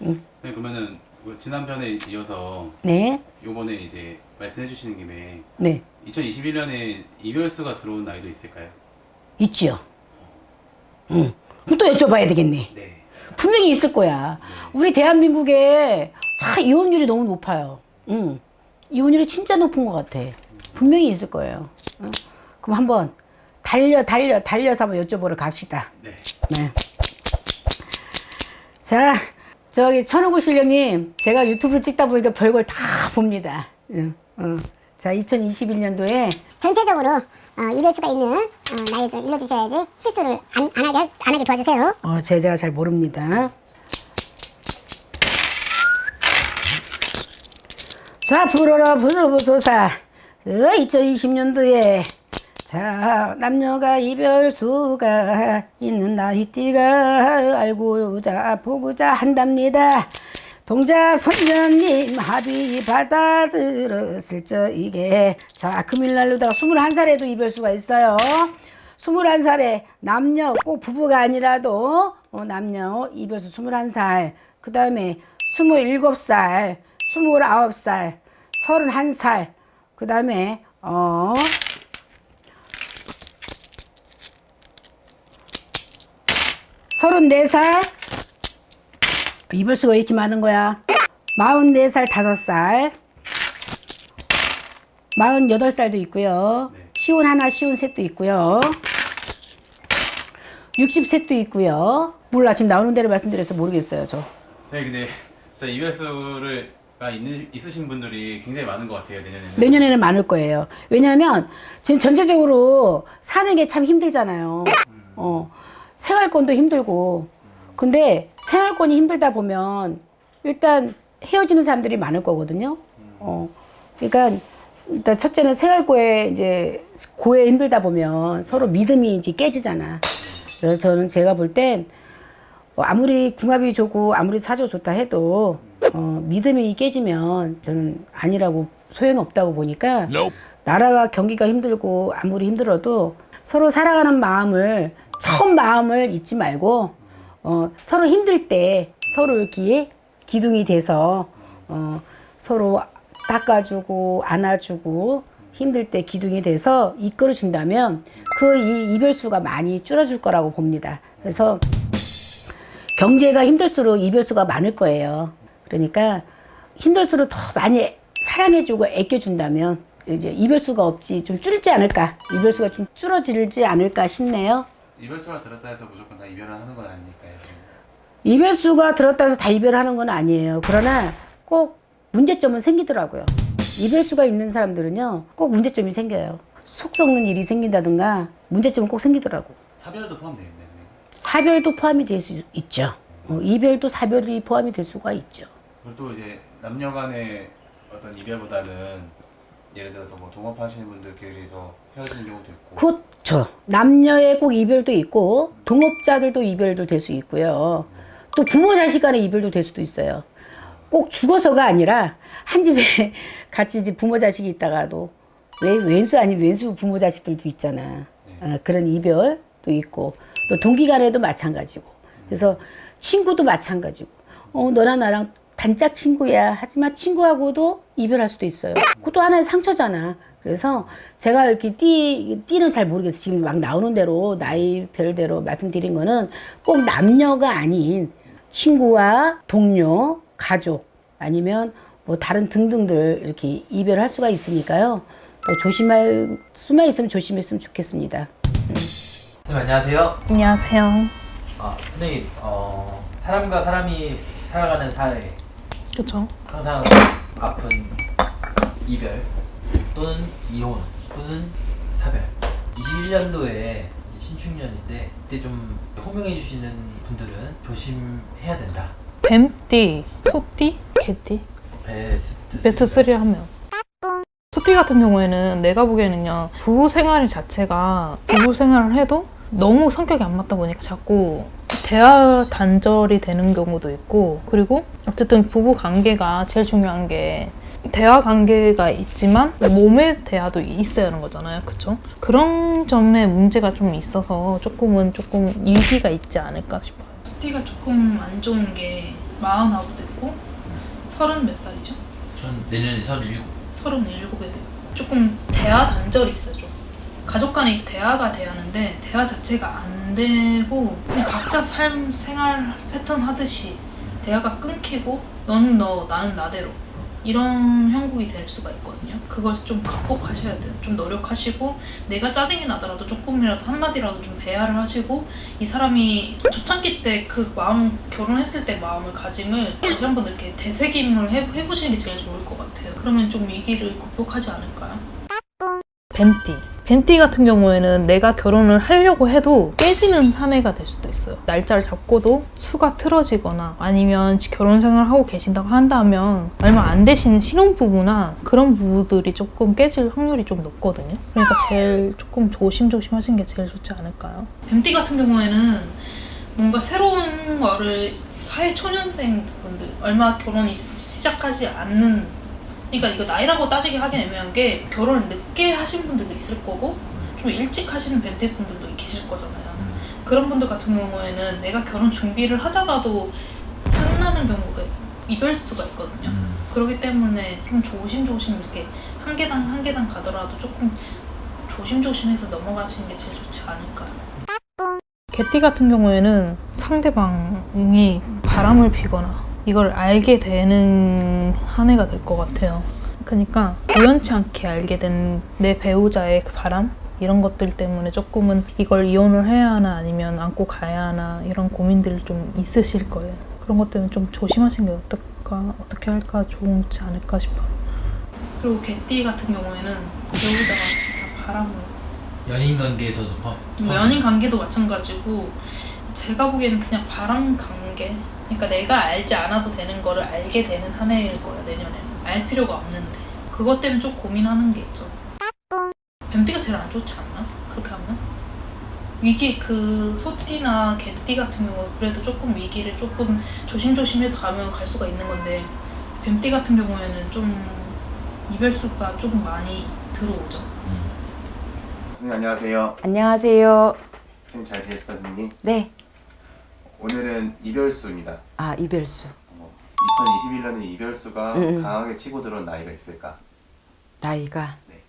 네, 그러면은 지난 편에 이어서 네. 요번에 이제 말씀해 주시는 김에 네. 2021년에 이별수가 들어온 나이도 있을까요? 있지요. 응. 그럼 또 여쭤봐야 되겠네. 네. 분명히 있을 거야. 우리 대한민국에 참 이혼율이 너무 높아요. 응. 이혼율이 진짜 높은 것 같아. 분명히 있을 거예요. 응. 그럼 한번 달려서 한번 여쭤보러 갑시다. 네. 네. 자, 저기 천호구 실령님, 제가 유튜브를 찍다 보니까 별걸 다 봅니다. 응. 자, 2021년도에 전체적으로 이별수가 있는 나이 좀 일러주셔야지 실수를 안 하게 도와주세요. 제가 잘 모릅니다. 자, 불어라 불어보소사. 2020년도에 자, 남녀가 이별수가 있는 나이띠가 알고자 보고자 한답니다. 동자 선녀님 합의 받아들었을 적에 자, 금일날로다가 21살에도 이별수가 있어요. 21살에 남녀 꼭 부부가 아니라도 남녀 이별수 21살, 그 다음에 27살, 29살, 31살, 그 다음에 34살 이별수가 이렇게 많은 거야. 44살 5살, 48살도 있고요. 시운 하나 시운 셋도 있고요. 60셋도 있고요. 몰라, 지금 나오는 대로 말씀드려서 모르겠어요. 저 네, 근데 진짜 이별수가 있으신 분들이 굉장히 많은 것 같아요, 내년에는. 내년에는 많을 거예요. 왜냐하면 지금 전체적으로 사는 게 참 힘들잖아요. 생활권도 힘들고. 근데 생활권이 힘들다 보면 일단 헤어지는 사람들이 많을 거거든요. 그러니까 일단 첫째는 생활고에 이제 고에 힘들다 보면 서로 믿음이 이제 깨지잖아. 그래서 저는 제가 볼 땐 아무리 궁합이 좋고 아무리 사주가 좋다 해도 믿음이 깨지면 저는 아니라고 소용없다고 보니까 나라가 경기가 힘들고 아무리 힘들어도 서로 살아가는 마음을 처음 마음을 잊지 말고 서로 힘들 때 서로 이렇게 기둥이 돼서 서로 닦아주고 안아주고 힘들 때 기둥이 돼서 이끌어 준다면 그 이별수가 많이 줄어들 거라고 봅니다. 그래서 경제가 힘들수록 이별수가 많을 거예요. 그러니까 힘들수록 더 많이 사랑해주고 애껴준다면 이제 이별수가 없지 좀 줄지 않을까, 이별수가 좀 줄어들지 않을까 싶네요. 이별수가 들었다 해서 무조건 다 이별을 하는 건 아니니까요. 이별수가 들었다 해서 다 이별하는 건 아니에요. 그러나 꼭 문제점은 생기더라고요. 이별수가 있는 사람들은요, 꼭 문제점이 생겨요. 속 썩는 일이 생긴다든가 문제점은 꼭 생기더라고. 사별도 포함되겠네요. 사별도 포함이 될 수 있죠. 이별도 사별이 포함이 될 수가 있죠. 그리고 또 이제 남녀 간의 어떤 이별보다는 예를 들어서 뭐 동업하시는 분들끼리서 헤어지는 경우도 있고. 그렇죠. 남녀의 꼭 이별도 있고 동업자들도 이별도 될 수 있고요. 또 부모 자식 간의 이별도 될 수도 있어요. 꼭 죽어서가 아니라 한 집에 같이 이제 부모 자식이 있다가도 왼수 아닌 왼수 부모 자식들도 있잖아. 그런 이별도 있고 또 동기 간에도 마찬가지고. 그래서 친구도 마찬가지고. 너랑 나랑 단짝 친구야. 하지만 친구하고도 이별할 수도 있어요. 그것도 하나의 상처잖아. 그래서 제가 이렇게 띠는 잘 모르겠어요. 지금 막 나오는 대로 나이별대로 말씀드린 거는 꼭 남녀가 아닌 친구와 동료, 가족 아니면 뭐 다른 등등들 이렇게 이별할 수가 있으니까요. 또 조심할 수만 있으면 조심했으면 좋겠습니다. 네, 안녕하세요. 안녕하세요. 선생님, 사람과 사람이 살아가는 사회, 그쵸? 항상 아픈 이별 또는 이혼 또는 사별. 21년도에 신축년인데 그때 좀 호명해 주시는 분들은 조심해야 된다. 뱀띠, 소띠, 개띠, 베스트 3 하면 소띠 같은 경우에는 내가 보기에는요, 부부 생활 자체가 부부 생활을 해도 너무 성격이 안 맞다 보니까 자꾸 대화 단절이 되는 경우도 있고, 그리고 어쨌든 부부 관계가 제일 중요한 게 대화 관계가 있지만 몸의 대화도 있어야 하는 거잖아요. 그쵸? 그런 점에 문제가 좀 있어서 조금 위기가 있지 않을까 싶어요. 띠가 조금 안 좋은 게 49도 있고 30 몇 살이죠? 전 내년에 37. 37에 되고 조금 대화 단절이 있어요. 좀 가족 간에 대화가 돼야 하는데 대화 자체가 안 되고 그냥 각자 삶 생활 패턴 하듯이 대화가 끊기고 너는 너 나는 나대로 이런 형국이 될 수가 있거든요. 그걸 좀 극복하셔야 돼요. 좀 노력하시고 내가 짜증이 나더라도 조금이라도 한마디라도 좀 대화를 하시고 이 사람이 초창기 때 그 마음 결혼했을 때 마음을 가짐을 다시 한번 이렇게 되새김을 해보시는 게 제일 좋을 것 같아요. 그러면 좀 위기를 극복하지 않을까요? 벤티 같은 경우에는 내가 결혼을 하려고 해도 깨지는 한 해가 될 수도 있어요. 날짜를 잡고도 수가 틀어지거나 아니면 결혼 생활을 하고 계신다고 한다면 얼마 안 되시는 신혼부부나 그런 부부들이 조금 깨질 확률이 좀 높거든요. 그러니까 제일 조금 조심조심 하시는 게 제일 좋지 않을까요? 뱀띠 같은 경우에는 뭔가 새로운 거를 사회초년생 분들 얼마 결혼이 시작하지 않는 그러니까 이거 나이라고 따지기 하긴 애매한 게 결혼을 늦게 하신 분들도 있을 거고 좀 일찍 하시는 뱀띠 분들도 계실 거잖아요. 그런 분들 같은 경우에는 내가 결혼 준비를 하다가도 끝나는 경우가 이별수가 있거든요. 그렇기 때문에 좀 조심조심 이렇게 한 계단 가더라도 조금 조심조심해서 넘어가시는 게 제일 좋지 않을까요? 개띠 같은 경우에는 상대방이 바람을 피거나 이걸 알게 되는 한 해가 될 것 같아요. 그러니까 우연치 않게 알게 된 내 배우자의 그 바람? 이런 것들 때문에 조금은 이걸 이혼을 해야 하나 아니면 안고 가야 하나 이런 고민들이 좀 있으실 거예요. 그런 것 때문에 좀 조심하시는 게 어떻게 할까 좋지 않을까 싶어요. 그리고 개띠 같은 경우에는 배우자가 진짜 바람을 연인 관계에서도 연인 관계도 마찬가지고 제가 보기에는 그냥 바람 관계 그러니까 내가 알지 않아도 되는 거를 알게 되는 한 해일 거야 내년에는. 알 필요가 없는데 그것 때문에 좀 고민하는 게 있죠. 뱀띠가 제일 안 좋지 않나? 그렇게 하면? 위기 소띠나 개띠 같은 경우 그래도 조금 위기를 조금 조심조심해서 가면 갈 수가 있는 건데 뱀띠 같은 경우에는 좀 이별수가 조금 많이 들어오죠. 선생님 안녕하세요. 안녕하세요. 선생님 잘 지내셨다 선생님? 네. 오늘은 이별수입니다. 아, 이별수. 2021년에 이별수가 강하게 치고 들어온 나이가 있을까? 나이가 네.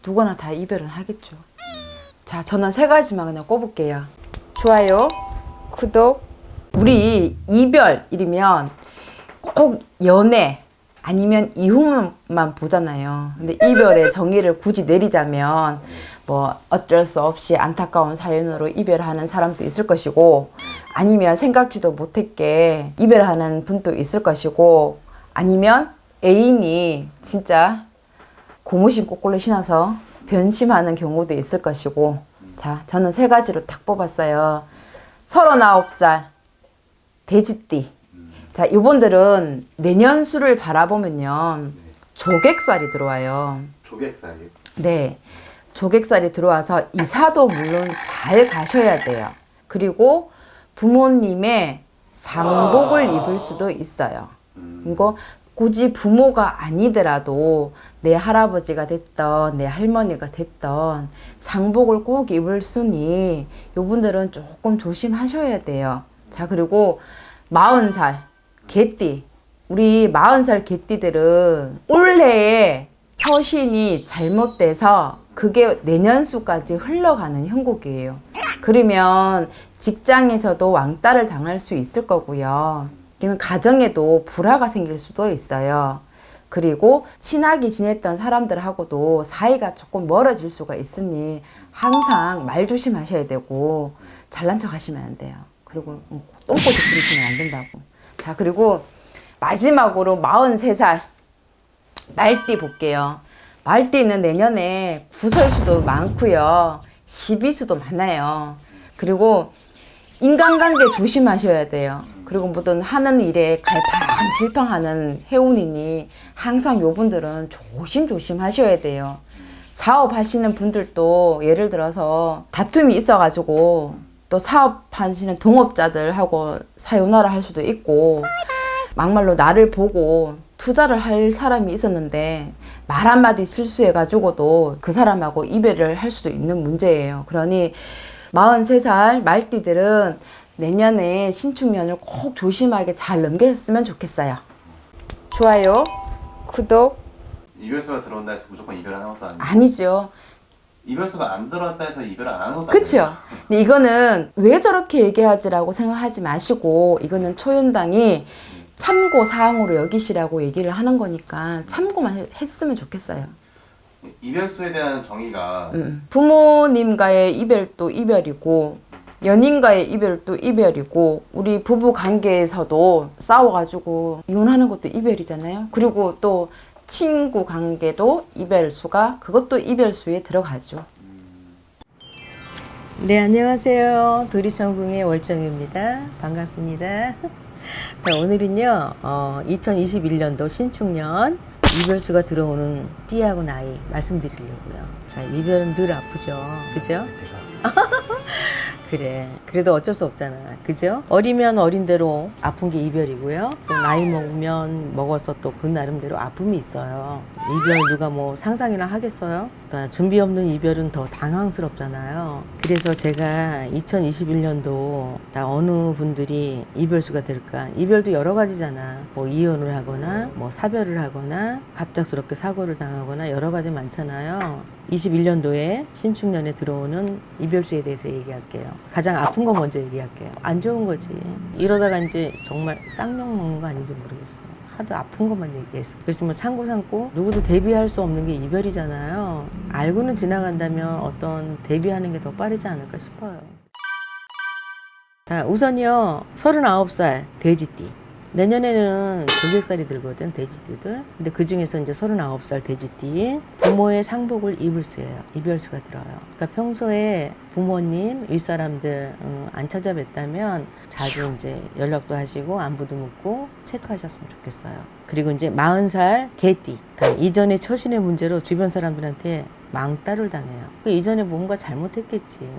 누구나 다 이별은 하겠죠. 자, 저는 3가지만 그냥 꼽을게요. 좋아요, 구독. 우리 이별이면 꼭 연애 아니면 이혼만 보잖아요. 근데 이별의 정의를 굳이 내리자면 뭐 어쩔 수 없이 안타까운 사연으로 이별하는 사람도 있을 것이고 아니면 생각지도 못했게 이별하는 분도 있을 것이고 아니면 애인이 진짜 고무신 거꾸로 신어서 변심하는 경우도 있을 것이고 자, 저는 3가지로 딱 뽑았어요. 39살 돼지띠. 자, 이분들은 내년 수를 바라보면요. 조객살이 들어와요. 조객살이요? 네. 조객살이 들어와서 이사도 물론 잘 가셔야 돼요. 그리고 부모님의 상복을 입을 수도 있어요. 이거 굳이 부모가 아니더라도 내 할아버지가 됐던 내 할머니가 됐던 상복을 꼭 입을 수니 이분들은 조금 조심하셔야 돼요. 자, 그리고 40살 개띠. 우리 40살 개띠들은 올해의 처신이 잘못돼서 그게 내년수까지 흘러가는 형국이에요. 그러면 직장에서도 왕따를 당할 수 있을 거고요. 그러면 가정에도 불화가 생길 수도 있어요. 그리고 친하게 지냈던 사람들하고도 사이가 조금 멀어질 수가 있으니 항상 말 조심하셔야 되고 잘난 척 하시면 안 돼요. 그리고 똥꼬지 부리시면 안 된다고. 자, 그리고 마지막으로 43살 말띠 볼게요. 말띠는 내년에 구설수도 많고요. 시비수도 많아요. 그리고 인간관계 조심하셔야 돼요. 그리고 뭐든 하는 일에 갈팡질팡하는 해운이니 항상 요분들은 조심조심 하셔야 돼요. 사업하시는 분들도 예를 들어서 다툼이 있어가지고 또 사업하시는 동업자들하고 사요나라 할 수도 있고 막말로 나를 보고 투자를 할 사람이 있었는데 말 한마디 실수해가지고도 그 사람하고 이별을 할 수도 있는 문제예요. 그러니 43살 말띠들은 내년에 신축년을 꼭 조심하게 잘 넘겼으면 좋겠어요. 좋아요, 구독. 이별수가 들어온다 해서 무조건 이별하는 것도 아니고 아니죠. 이별수가 안 들어왔다 해서 이별 안 하는 것도 그쵸? 근데 이거는 왜 저렇게 얘기하지라고 생각하지 마시고 이거는 초연당이 참고 사항으로 여기시라고 얘기를 하는 거니까 참고만 했으면 좋겠어요. 이별수에 대한 정의가 부모님과의 이별도 이별이고 연인과의 이별도 이별이고 우리 부부 관계에서도 싸워가지고 이혼하는 것도 이별이잖아요. 그리고 또 친구 관계도 이별수가 그것도 이별수에 들어가죠. 네, 안녕하세요. 도리천궁의 월정입니다. 반갑습니다. 자, 오늘은요, 2021년도 신축년 이별수가 들어오는 띠하고 나이 말씀드리려고요. 자, 이별은 늘 아프죠. 그죠? 그래. 그래도 어쩔 수 없잖아. 그죠? 어리면 어린 대로 아픈 게 이별이고요. 또 나이 먹으면 먹어서 또 그 나름대로 아픔이 있어요. 이별 누가 뭐 상상이나 하겠어요? 그러니까 준비 없는 이별은 더 당황스럽잖아요. 그래서 제가 2021년도 다 어느 분들이 이별수가 될까? 이별도 여러 가지잖아. 뭐 이혼을 하거나 뭐 사별을 하거나 갑작스럽게 사고를 당하거나 여러 가지 많잖아요. 21년도에 신축년에 들어오는 이별수에 대해서 얘기할게요. 가장 아픈 거 먼저 얘기할게요. 안 좋은 거지. 이러다가 이제 정말 쌍욕 먹는 거 아닌지 모르겠어. 하도 아픈 것만 얘기해서. 그래서 뭐 참고 삼고 누구도 대비할 수 없는 게 이별이잖아요. 알고는 지나간다면 어떤 대비하는 게 더 빠르지 않을까 싶어요. 자, 우선요. 39살 돼지띠. 내년에는 조객살이 들거든, 돼지띠들. 근데 그 중에서 이제 39살 돼지띠. 부모의 상복을 입을 수예요. 이별수가 들어요. 그러니까 평소에 부모님, 윗사람들 안 찾아뵀다면 자주 이제 연락도 하시고 안부도 묻고 체크하셨으면 좋겠어요. 그리고 이제 40살 개띠. 이전에 처신의 문제로 주변 사람들한테 망따를 당해요. 그 이전에 뭔가 잘못했겠지.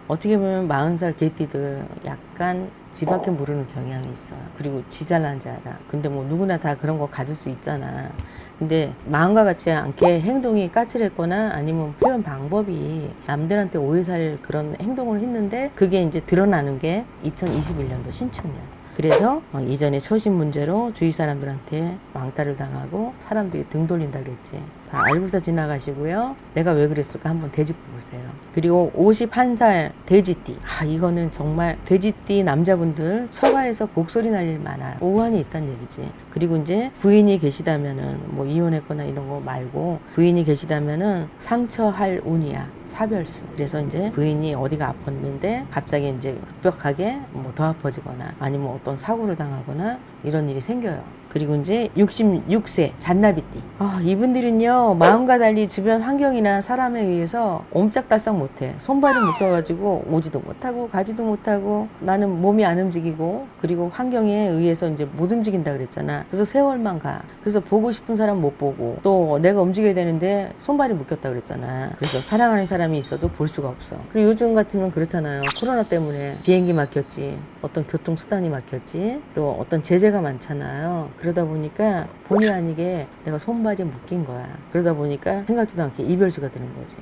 어떻게 보면 40살 개띠들 약간 지 밖에 모르는 경향이 있어요. 그리고 지 잘난 줄 알아. 근데 뭐 누구나 다 그런 거 가질 수 있잖아. 근데 마음과 같지 않게 행동이 까칠했거나 아니면 표현 방법이 남들한테 오해 살 그런 행동을 했는데 그게 이제 드러나는 게 2021년도 신축년. 그래서 이전에 처신 문제로 주위 사람들한테 왕따를 당하고 사람들이 등 돌린다 그랬지. 다 알고서 지나가시고요. 내가 왜 그랬을까 한번 되짚어 보세요. 그리고 51살 돼지띠. 이거는 정말 돼지띠 남자분들 처가에서 곡소리 날 일 많아요. 오한이 있다는 얘기지. 그리고 이제 부인이 계시다면은 뭐 이혼했거나 이런 거 말고 부인이 계시다면은 상처할 운이야. 사별수. 그래서 이제 부인이 어디가 아팠는데 갑자기 이제 급격하게 뭐 더 아파지거나 아니면 어떤 사고를 당하거나 이런 일이 생겨요. 그리고 이제 66세 잔나비띠. 이분들은요 마음과 달리 주변 환경이나 사람에 의해서 옴짝달싹 못해. 손발이 묶여가지고 오지도 못하고 가지도 못하고 나는 몸이 안 움직이고 그리고 환경에 의해서 이제 못 움직인다 그랬잖아. 그래서 세월만 가. 그래서 보고 싶은 사람 못 보고 또 내가 움직여야 되는데 손발이 묶였다 그랬잖아. 그래서 사랑하는 사람이 있어도 볼 수가 없어. 그리고 요즘 같으면 그렇잖아요. 코로나 때문에 비행기 막혔지. 어떤 교통수단이 막혔지. 또 어떤 제재가 많잖아요. 그러다 보니까 본의 아니게 내가 손발이 묶인 거야. 그러다 보니까 생각지도 않게 이별수가 되는 거지.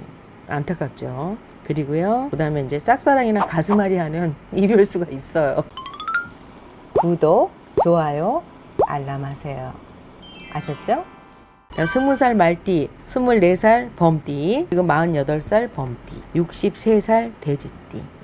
안타깝죠. 그리고요. 그 다음에 이제 짝사랑이나 가슴앓이 하는 이별수가 있어요. 구독, 좋아요, 알람 하세요. 아셨죠? 20살 말띠, 24살 범띠, 그리고 48살 범띠, 63살 돼지띠.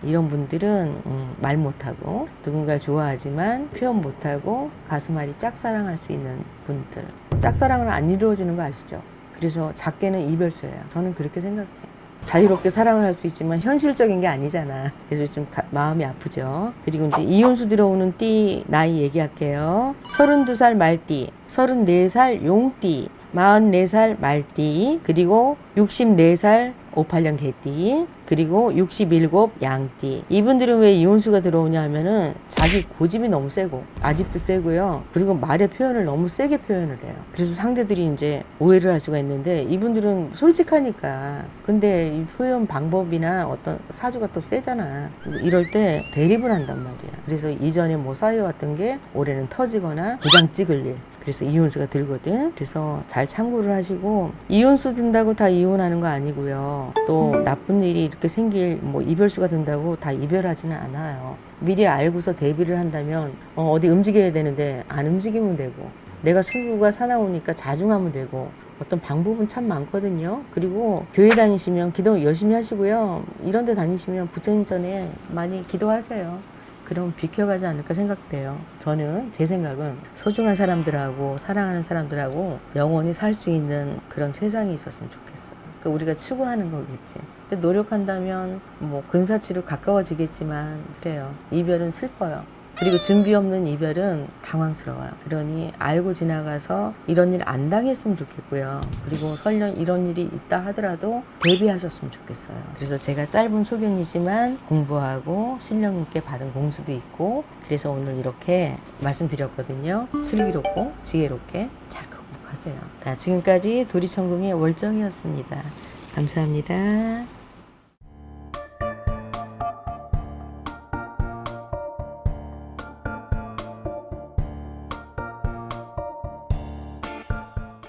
이런 분들은 말 못하고 누군가를 좋아하지만 표현 못하고 가슴앓이 짝사랑할 수 있는 분들. 짝사랑은 안 이루어지는 거 아시죠? 그래서 작게는 이별수예요. 저는 그렇게 생각해요. 자유롭게 사랑을 할 수 있지만 현실적인 게 아니잖아. 그래서 좀 마음이 아프죠. 그리고 이제 이혼수 들어오는 띠 나이 얘기할게요. 32살 말띠, 34살 용띠, 44살 말띠, 그리고 64살 58년 개띠, 그리고 67 양띠. 이분들은 왜 이혼수가 들어오냐 하면은 자기 고집이 너무 세고 아집도 세고요. 그리고 말의 표현을 너무 세게 표현을 해요. 그래서 상대들이 이제 오해를 할 수가 있는데 이분들은 솔직하니까. 근데 이 표현 방법이나 어떤 사주가 또 세잖아. 이럴 때 대립을 한단 말이야. 그래서 이전에 뭐 쌓여왔던 게 올해는 터지거나 도장 찍을 일. 그래서 이혼수가 들거든. 그래서 잘 참고를 하시고, 이혼수 든다고 다 이혼하는 거 아니고요. 또 나쁜 일이 이렇게 생길 뭐 이별수가 든다고 다 이별하지는 않아요. 미리 알고서 대비를 한다면 어디 움직여야 되는데 안 움직이면 되고, 내가 수가 사나우니까 자중하면 되고, 어떤 방법은 참 많거든요. 그리고 교회 다니시면 기도 열심히 하시고요. 이런 데 다니시면 부처님 전에 많이 기도하세요. 그럼 비켜가지 않을까 생각돼요. 저는 제 생각은 소중한 사람들하고 사랑하는 사람들하고 영원히 살 수 있는 그런 세상이 있었으면 좋겠어요. 또 우리가 추구하는 거겠지. 근데 노력한다면 뭐 근사치로 가까워지겠지만 그래요. 이별은 슬퍼요. 그리고 준비 없는 이별은 당황스러워요. 그러니 알고 지나가서 이런 일 안 당했으면 좋겠고요. 그리고 설령 이런 일이 있다 하더라도 대비하셨으면 좋겠어요. 그래서 제가 짧은 소견이지만 공부하고 신령 있게 받은 공수도 있고, 그래서 오늘 이렇게 말씀드렸거든요. 슬기롭고 지혜롭게 잘 극복하세요. 지금까지 도리천궁의 월정이었습니다. 감사합니다.